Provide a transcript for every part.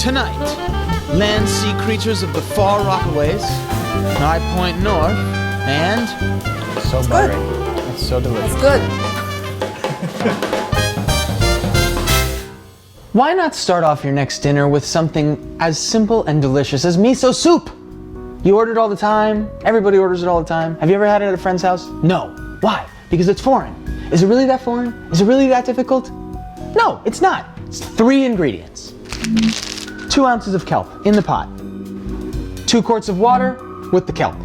Tonight, land sea creatures of the far Rockaways, I point north, and... So buttery. It's so delicious. It's good. Why not start off your next dinner with something as simple and delicious as miso soup? You order it all the time. Everybody orders it all the time. Have you ever had it at a friend's house? No. Why? Because it's foreign. Is it really that foreign? Is it really that difficult? No, it's not. It's 3 ingredients. 2 ounces of kelp in the pot. 2 quarts of water with the kelp.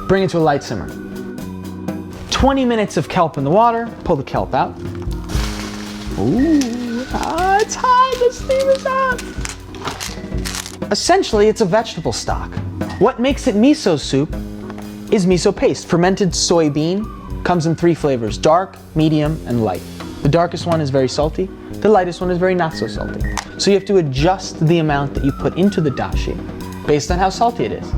Bring it to a light simmer. 20 minutes of kelp in the water. Pull the kelp out. Ooh, it's hot. The steam is hot. Essentially, it's a vegetable stock. What makes it miso soup is miso paste. Fermented soybean comes in 3 flavors: dark, medium, and light. The darkest one is very salty. The lightest one is very not so salty. So you have to adjust the amount that you put into the dashi based on how salty it is.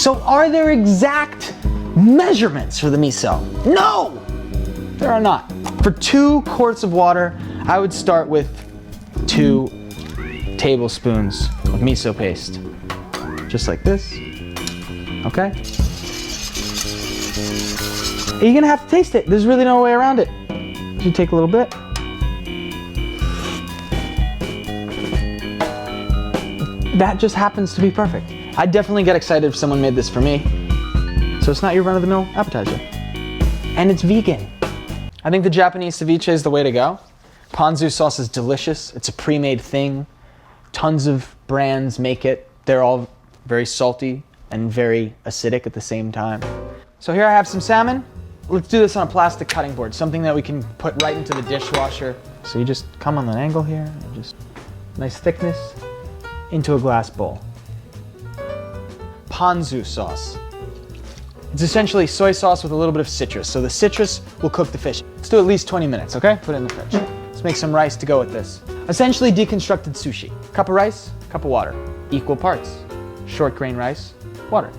So are there exact measurements for the miso? No, there are not. For 2 quarts of water, I would start with 2 tablespoons of miso paste. Just like this, okay? You're gonna have to taste it. There's really no way around it. You take a little bit. That just happens to be perfect. I'd definitely get excited if someone made this for me. So it's not your run-of-the-mill appetizer. And it's vegan. I think the Japanese ceviche is the way to go. Ponzu sauce is delicious. It's a pre-made thing. Tons of brands make it. They're all very salty and very acidic at the same time. So here I have some salmon. Let's do this on a plastic cutting board, something that we can put right into the dishwasher. So you just come on an angle here, and just nice thickness, into a glass bowl. Ponzu sauce. It's essentially soy sauce with a little bit of citrus. So the citrus will cook the fish. Let's do at least 20 minutes, okay? Put it in the fridge. Let's make some rice to go with this. Essentially deconstructed sushi. Cup of rice, cup of water. Equal parts. Short grain rice, water.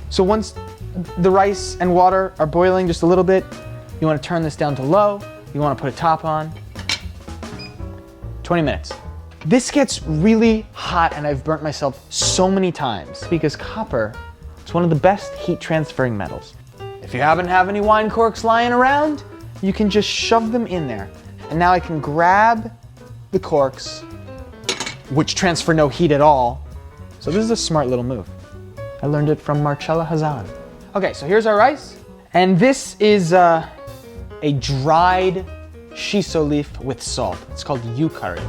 So once the rice and water are boiling just a little bit, you want to turn this down to low. You want to put a top on. 20 minutes. This gets really hot and I've burnt myself so many times because copper is one of the best heat transferring metals. If you happen to have any wine corks lying around, you can just shove them in there. And now I can grab the corks, which transfer no heat at all. So this is a smart little move. I learned it from Marcella Hazan. Okay, so here's our rice. And this is a dried shiso leaf with salt. It's called yukari.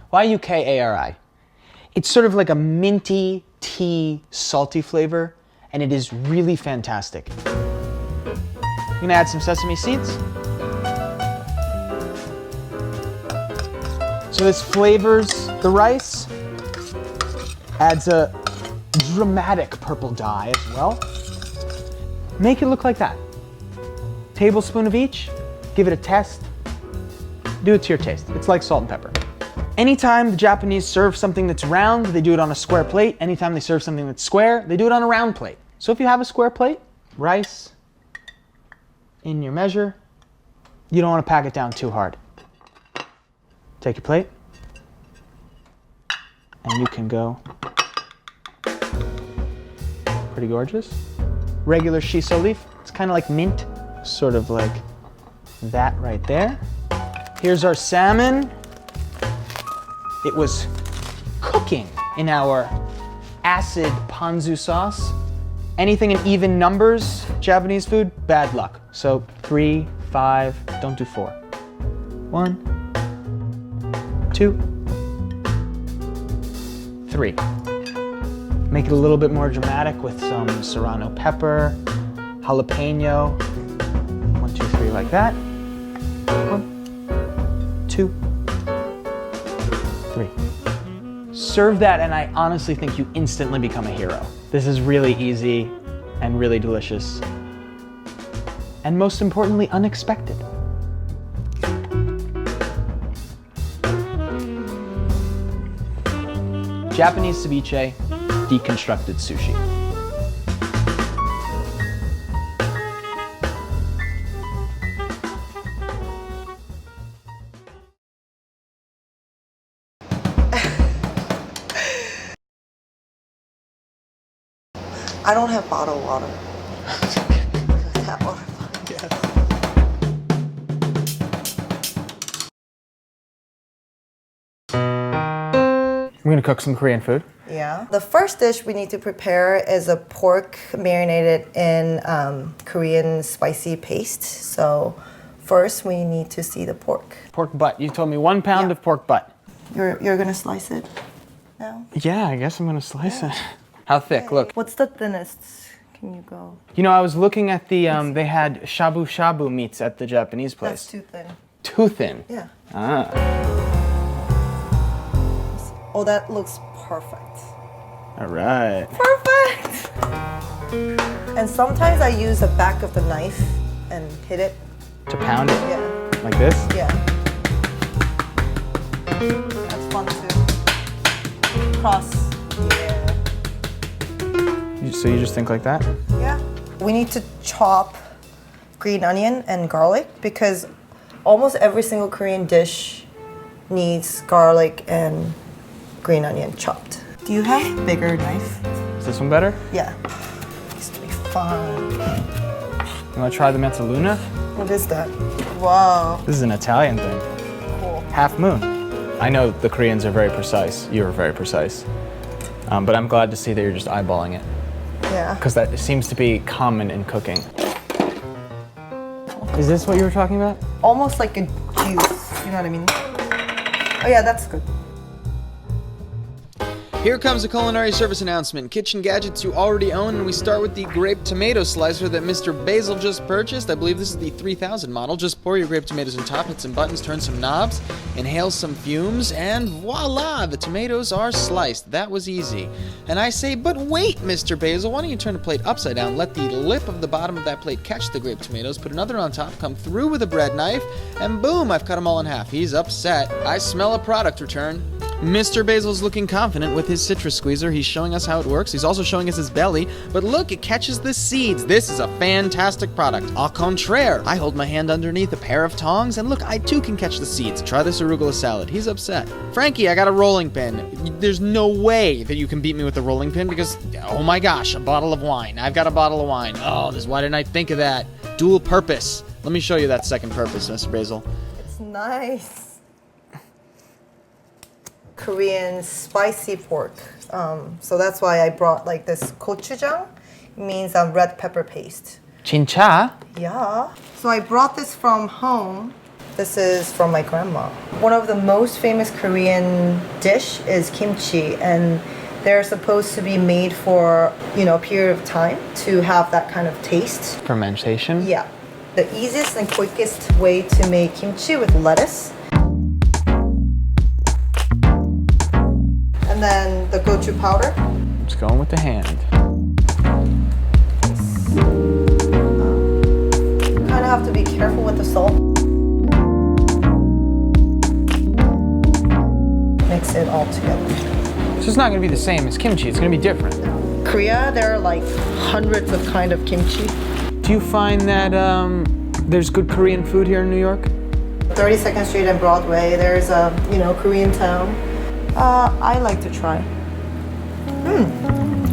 Why Yukari? It's sort of like a minty tea, salty flavor, and it is really fantastic. I'm gonna add some sesame seeds. So this flavors the rice, adds a dramatic purple dye as well. Make it look like that. Tablespoon of each, give it a test. Do it to your taste. It's like salt and pepper. Anytime the Japanese serve something that's round, they do it on a square plate. Anytime they serve something that's square, they do it on a round plate. So if you have a square plate, rice in your measure, you don't want to pack it down too hard. Take your plate, and you can go. Pretty gorgeous. Regular shiso leaf, it's kind of like mint, sort of like that right there. Here's our salmon. It was cooking in our acid ponzu sauce. Anything in even numbers, Japanese food, bad luck. So 3, 5, don't do 4. 1, 2, 3. Make it a little bit more dramatic with some serrano pepper, jalapeno. 1, 2, 3 like that. 1, 2, 3. Serve that and I honestly think you instantly become a hero. This is really easy and really delicious. And most importantly, unexpected. Japanese ceviche, deconstructed sushi. I don't have bottled water. Tap water. We're gonna cook some Korean food. Yeah. The first dish we need to prepare is a pork marinated in Korean spicy paste. So first we need to see the pork. Pork butt. You told me 1 pound of pork butt. You're gonna slice it now? Yeah, I guess I'm gonna slice it. How thick? Look. What's the thinnest? Can you go? You know, I was looking at the, they had shabu shabu meats at the Japanese place. That's too thin. Too thin? Yeah. Ah. Oh, that looks perfect. All right. Perfect! And sometimes I use the back of the knife and hit it. To pound it? Yeah. Like this? Yeah. That's fun too. Cross. Yeah. So you just think like that? Yeah. We need to chop green onion and garlic because almost every single Korean dish needs garlic and green onion chopped. Do you have a bigger knife? Is this one better? Yeah. Needs to be fun. You want to try the mezzaluna? What is that? Wow. This is an Italian thing. Cool. Half moon. I know the Koreans are very precise. You are very precise. But I'm glad to see that you're just eyeballing it. Yeah. Because that seems to be common in cooking. Is this what you were talking about? Almost like a juice. You know what I mean? Oh yeah, that's good. Here comes a culinary service announcement. Kitchen gadgets you already own, and we start with the Grape tomato slicer that Mr. Basil just purchased. I believe this is the 3000 model. Just pour your Grape tomatoes on top, hit some buttons, turn some knobs, inhale some fumes, and voila, the tomatoes are sliced. That was easy. And I say, but wait, Mr. Basil, why don't you turn the plate upside down, let the lip of the bottom of that plate catch the Grape tomatoes, put another on top, come through with a bread knife, and boom, I've cut them all in half. He's upset. I smell a product return. Mr. Basil's looking confident with his citrus squeezer. He's showing us how it works. He's also showing us his belly. But look, it catches the seeds. This is a fantastic product. Au contraire, I hold my hand underneath a pair of tongs, and look, I too can catch the seeds. Try this arugula salad. He's upset. Frankie, I got a rolling pin. There's no way that you can beat me with a rolling pin because, oh my gosh, a bottle of wine. I've got a bottle of wine. Oh, why didn't I think of that? Dual purpose. Let me show you that second purpose, Mr. Basil. It's nice. Korean spicy pork. So that's why I brought like this gochujang. It means red pepper paste. Chincha? Yeah. So I brought this from home. This is from my grandma. One of the most famous Korean dish is kimchi, and they're supposed to be made for, a period of time to have that kind of taste. Fermentation? Yeah. The easiest and quickest way to make kimchi with lettuce. And then the gochu powder. Just going with the hand. Kind of have to be careful with the salt. Mix it all together. So it's not going to be the same as kimchi. It's going to be different. Korea, there are like hundreds of kind of kimchi. Do you find that there's good Korean food here in New York? 32nd Street and Broadway, there's a, Korean town. I like to try.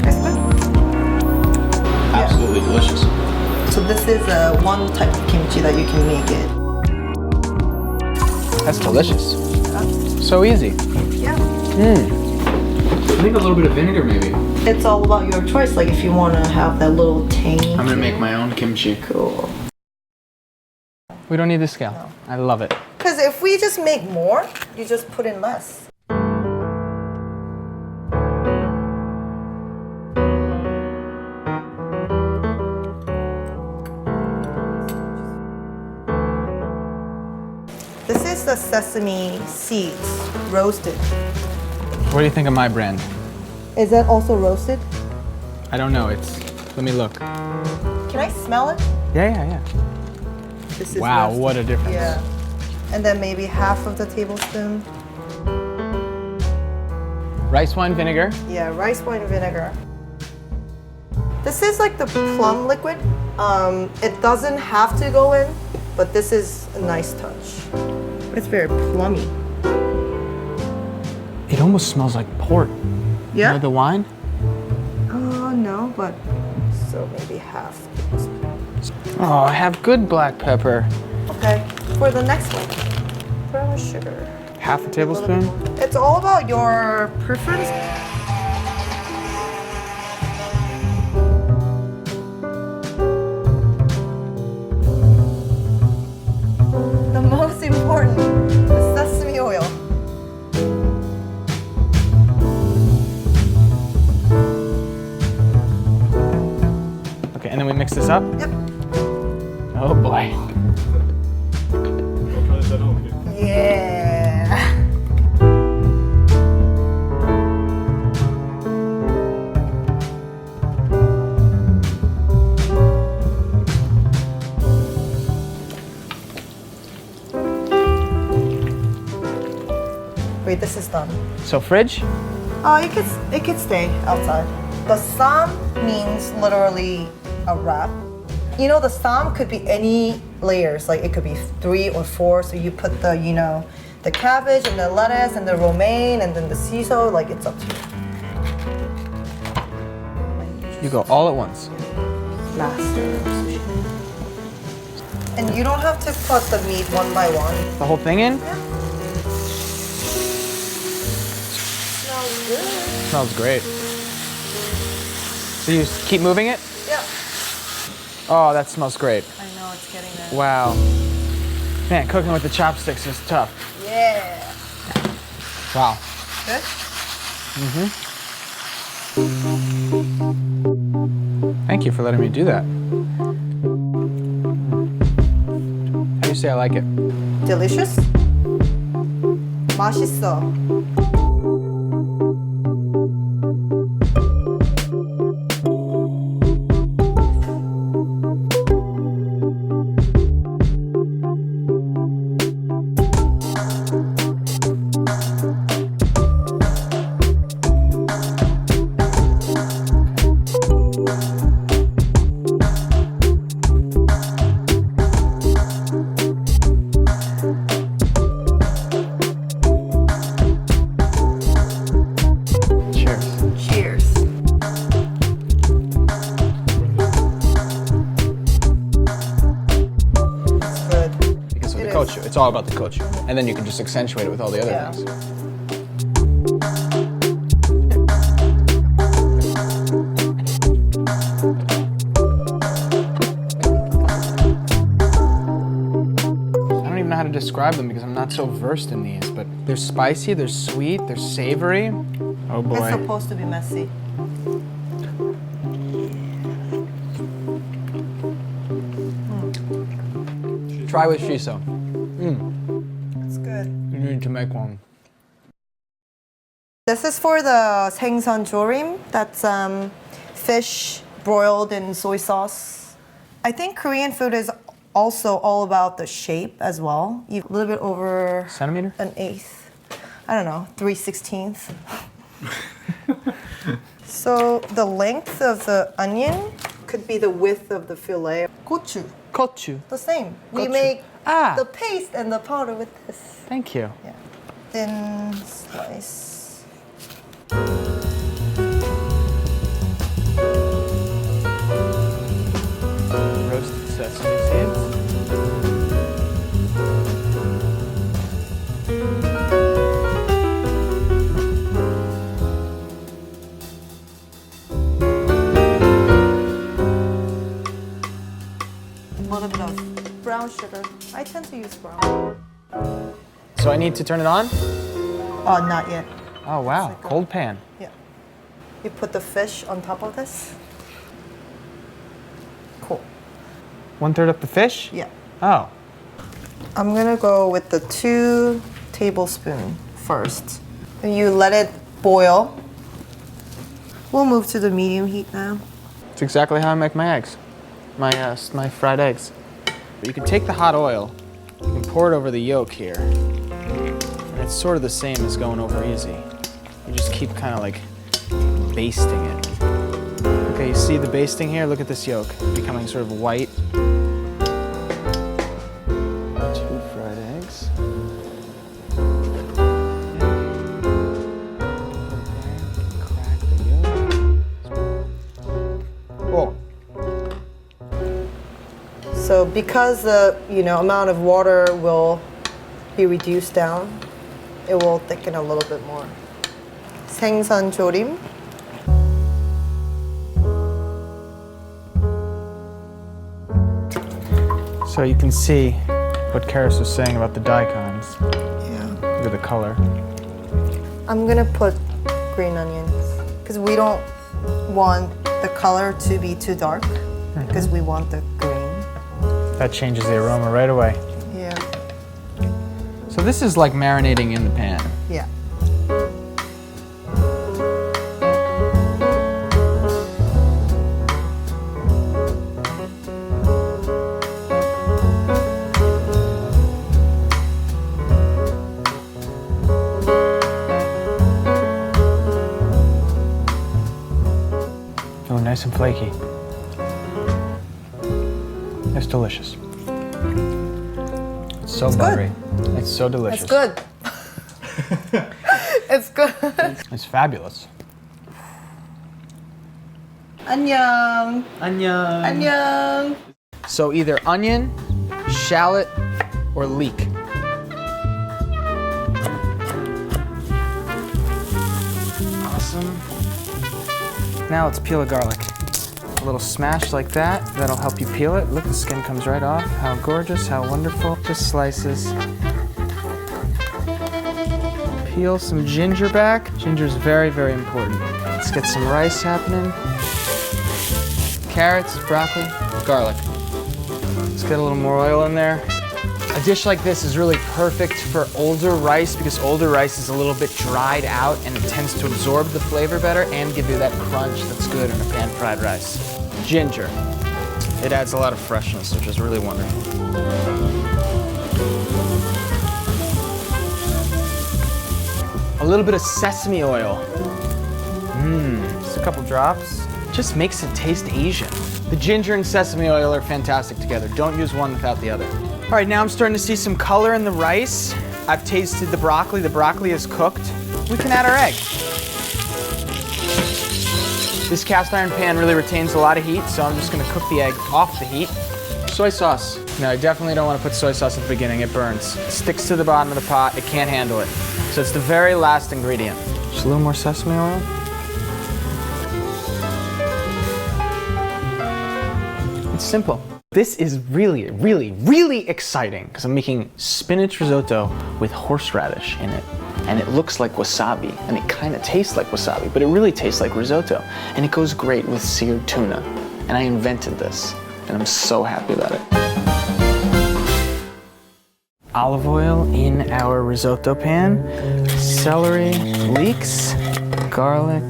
It's good. Absolutely delicious. So this is one type of kimchi that you can make it. That's delicious. So easy. Yeah. I think a little bit of vinegar, maybe. It's all about your choice. Like if you want to have that little tangy. I'm gonna make my own kimchi. Cool. We don't need the scale. No. I love it. Because if we just make more, you just put in less. This is the sesame seeds, roasted. What do you think of my brand? Is that also roasted? I don't know. Let me look. Can I smell it? Yeah. This is Wow, roasted. what a difference. Yeah. And then maybe half of the tablespoon. Rice wine vinegar. Yeah, rice wine vinegar. This is like the plum liquid. It doesn't have to go in, but this is a nice touch. But it's very plummy. It almost smells like port. Yeah? You know the wine? No, but So maybe half. Oh, I have good black pepper. Okay, for the next one, brown sugar. Half a tablespoon? It's all about your preference. The most important, the sesame oil. Okay, and then we mix this up? Yep. Oh boy. Yeah. Wait, this is done. So fridge? Oh, it could stay outside. The saam means literally a wrap. You know, the saam could be any layers, like it could be 3 or 4. So you put the, you know, the cabbage and the lettuce and the romaine and then the shiso, like it's up to you. You go all at once. Master. And you don't have to put the meat one by one. The whole thing in? Yeah. Smells good. Smells great. So you just keep moving it? Yeah. Oh, that smells great. I know, it's getting there. Wow. Man, cooking with the chopsticks is tough. Yeah. Wow. Good? Thank you for letting me do that. How do you say I like it? Delicious? 맛있어. Cheers. Cheers. It's good. Because of the It is. kochu. It's all about the kochu. And then you can just accentuate it with all the other Yeah. things. I don't even know how to describe them because I'm not so versed in these, but they're spicy, they're sweet, they're savory. Oh It's boy. supposed to be messy. Try with shiso. It's good. You need to make one. This is for the 생선 조림. That's fish broiled in soy sauce. I think Korean food is also all about the shape as well. A little bit over Centimeter? an eighth. I don't know, 3/16. So the length of the onion could be the width of the fillet. Gochu, Kochu. the same. We Gochu. make Ah. the paste and the powder with this. Thank you. Yeah. Thin slice. Roasted sesame seeds. A little bit of brown sugar. I tend to use brown. So I need to turn it on? Oh, not yet. Oh wow, like a- cold pan. Yeah. You put the fish on top of this. Cool. 1/3 up the fish? Yeah. Oh. I'm gonna go with the 2 tablespoons first. And you let it boil. We'll move to the medium heat now. It's exactly how I make my eggs. My fried eggs. But you can take the hot oil, you can pour it over the yolk here. And it's sort of the same as going over easy. You just keep kind of like basting it. Okay, you see the basting here? Look at this yolk becoming sort of white. 2 fried eggs. Crack the yolk. Oh, because the amount of water will be reduced down, it will thicken a little bit more. 생선 조림. So you can see what Karis was saying about the daikons. Yeah. Look at the color. I'm gonna put green onions because we don't want the color to be too dark because we want the green. That changes the aroma right away. Yeah. So this is like marinating in the pan. Yeah. Oh, nice and flaky. It's delicious. It's so buttery. It's so delicious. It's good. It's good. It's fabulous. 안녕. Onion. 안녕. So either onion, shallot, or leek. Awesome. Now let's peel the garlic. A little smash like that. That'll help you peel it. Look, the skin comes right off. How gorgeous, how wonderful. Just slices. Peel some ginger back. Ginger is very, very important. Let's get some rice happening. Carrots, broccoli, garlic. Let's get a little more oil in there. A dish like this is really perfect for older rice because older rice is a little bit dried out and it tends to absorb the flavor better and give you that crunch that's good in a pan-fried rice. Ginger. It adds a lot of freshness, which is really wonderful. A little bit of sesame oil. Just a couple drops. Just makes it taste Asian. The ginger and sesame oil are fantastic together. Don't use one without the other. All right, now I'm starting to see some color in the rice. I've tasted the broccoli. The broccoli is cooked. We can add our egg. This cast iron pan really retains a lot of heat, so I'm just gonna cook the egg off the heat. Soy sauce. No, I definitely don't want to put soy sauce at the beginning. It burns. It sticks to the bottom of the pot. It can't handle it. So it's the very last ingredient. Just a little more sesame oil. It's simple. This is really, really, really exciting because I'm making spinach risotto with horseradish in it. And it looks like wasabi, and it kind of tastes like wasabi, but it really tastes like risotto. And it goes great with seared tuna. And I invented this, and I'm so happy about it. Olive oil in our risotto pan, celery, leeks, garlic,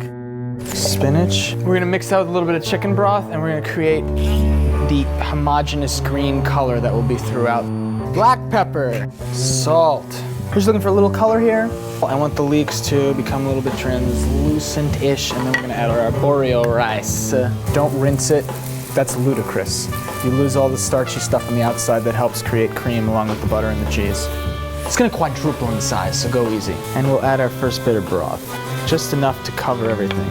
spinach. We're gonna mix that with a little bit of chicken broth, and we're gonna create the homogeneous green color that will be throughout. Black pepper, salt. We're just looking for a little color here. I want the leeks to become a little bit translucent-ish, and then we're gonna add our arborio rice. Don't rinse it, that's ludicrous. You lose all the starchy stuff on the outside that helps create cream along with the butter and the cheese. It's gonna quadruple in size, so go easy. And we'll add our first bit of broth, just enough to cover everything.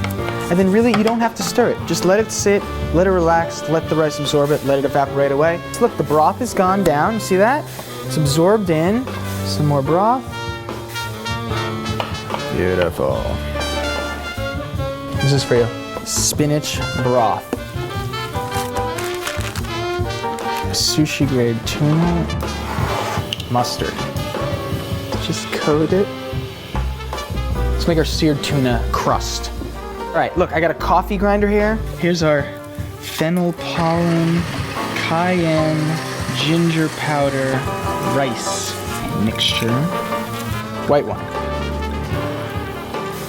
And then really, you don't have to stir it. Just let it sit, let it relax, let the rice absorb it, let it evaporate away. So look, the broth has gone down, you see that? It's absorbed in. Some more broth. Beautiful. This is for you. Spinach broth. Sushi grade tuna. Mustard. Just coat it. Let's make our seared tuna crust. All right, look, I got a coffee grinder here. Here's our fennel pollen, cayenne, ginger powder, rice mixture. White wine.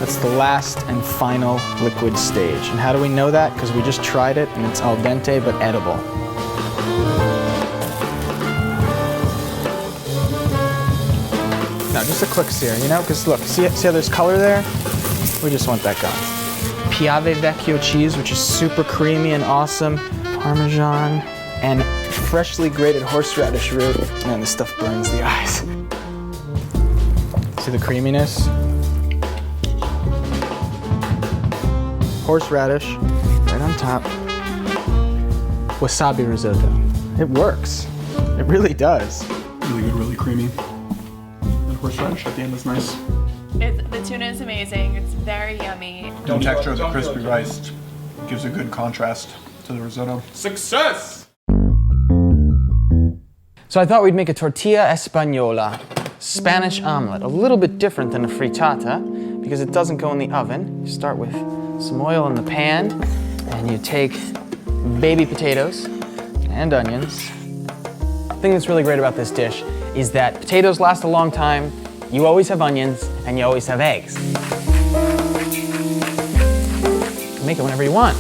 That's the last and final liquid stage. And how do we know that? Because we just tried it and it's al dente but edible. Now just a quick sear, you know? Because look, see how there's color there? We just want that gone. Piave Vecchio cheese, which is super creamy and awesome. Parmesan and freshly grated horseradish root. Man, this stuff burns the eyes. See the creaminess? Horseradish, right on top. Wasabi risotto. It works. It really does. Really good, really creamy. And horseradish at the end is nice. The tuna is amazing. It's very yummy. The texture of the crispy rice gives a good contrast to the risotto. Success! So I thought we'd make a tortilla española, Spanish omelet, a little bit different than a frittata because it doesn't go in the oven. You start with some oil in the pan and you take baby potatoes and onions. The thing that's really great about this dish is that potatoes last a long time, you always have onions, and you always have eggs. You can make it whenever you want.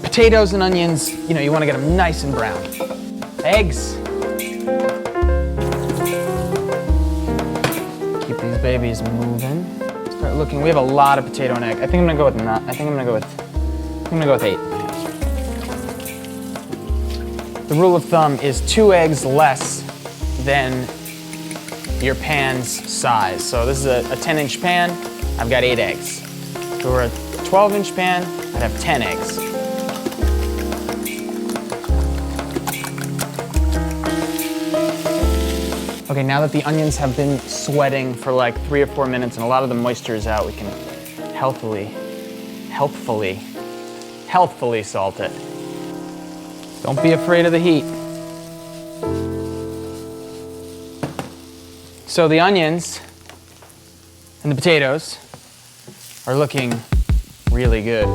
Potatoes and onions, you want to get them nice and brown. Eggs. Keep these babies moving. Start looking. We have a lot of potato and egg. I think I'm gonna go with 8. The rule of thumb is 2 eggs less than your pan's size. So this is a 10-inch pan. I've got 8 eggs. If it were a 12-inch pan, I'd have 10 eggs. Okay, now that the onions have been sweating for like 3 or 4 minutes and a lot of the moisture is out, we can healthfully salt it. Don't be afraid of the heat. So the onions and the potatoes are looking really good.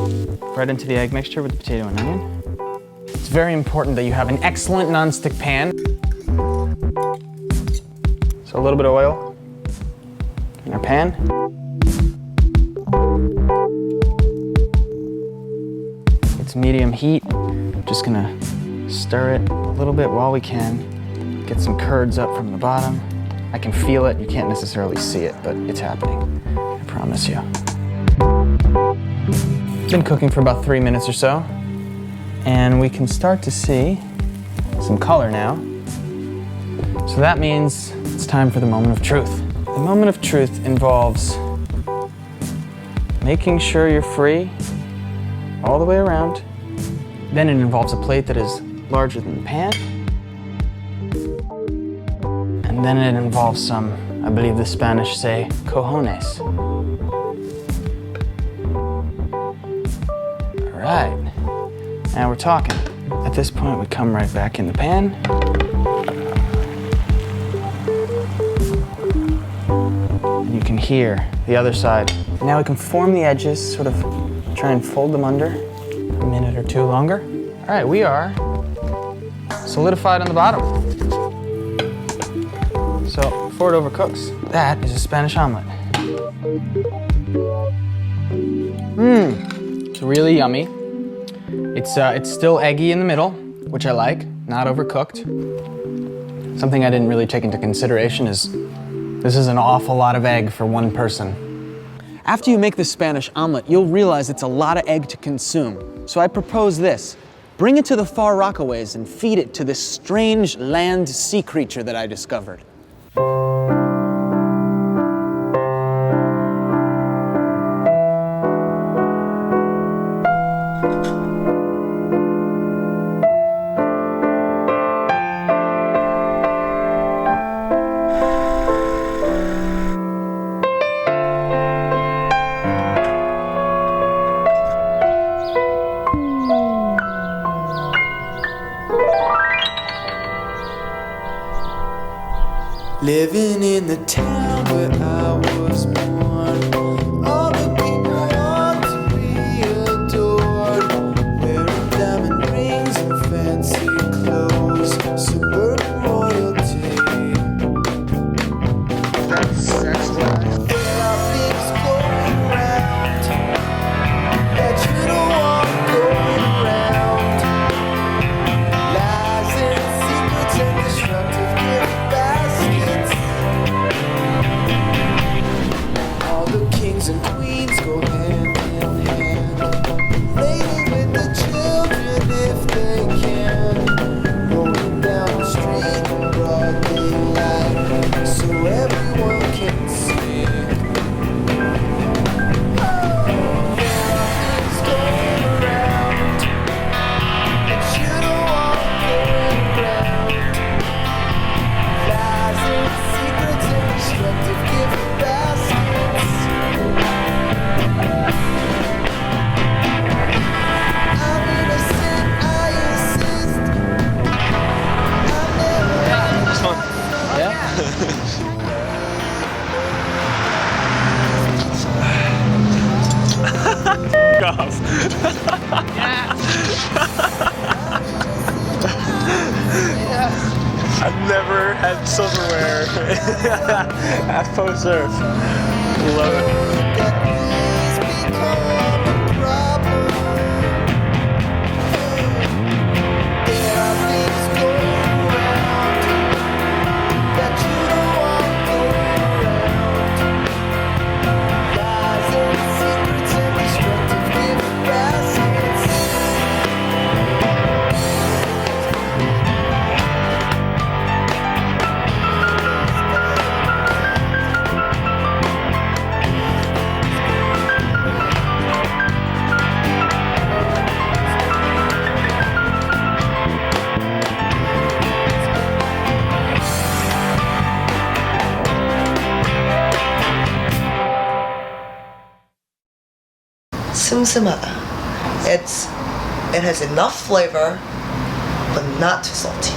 Right into the egg mixture with the potato and onion. It's very important that you have an excellent nonstick pan. So a little bit of oil in our pan. It's medium heat. Just gonna stir it a little bit while we can. Get some curds up from the bottom. I can feel it. You can't necessarily see it, but it's happening. I promise you. Been cooking for about 3 minutes or so, and we can start to see some color now. So that means it's time for the moment of truth. The moment of truth involves making sure you're free all the way around. Then it involves a plate that is larger than the pan. And then it involves some, I believe the Spanish say, cojones. All right, now we're talking. At this point, we come right back in the pan. And you can hear the other side. Now we can form the edges, sort of try and fold them under a minute or 2 longer. All right, we are solidified on the bottom. So before it overcooks, that is a Spanish omelet. It's really yummy. It's still eggy in the middle, which I like, not overcooked. Something I didn't really take into consideration is this is an awful lot of egg for one person. After you make the Spanish omelet, you'll realize it's a lot of egg to consume. So I propose this. Bring it to the far Rockaways and feed it to this strange land sea creature that I discovered. Living in the town where I was born, all the people want to be adored, wearing diamond rings and fancy clothes, suburban royalty. That's sex life. There are things going round that you don't want going around. Lies and secrets and destructive gift baskets. never had silverware at post surf. Love it. 슴슴하다. It has enough flavor, but not too salty.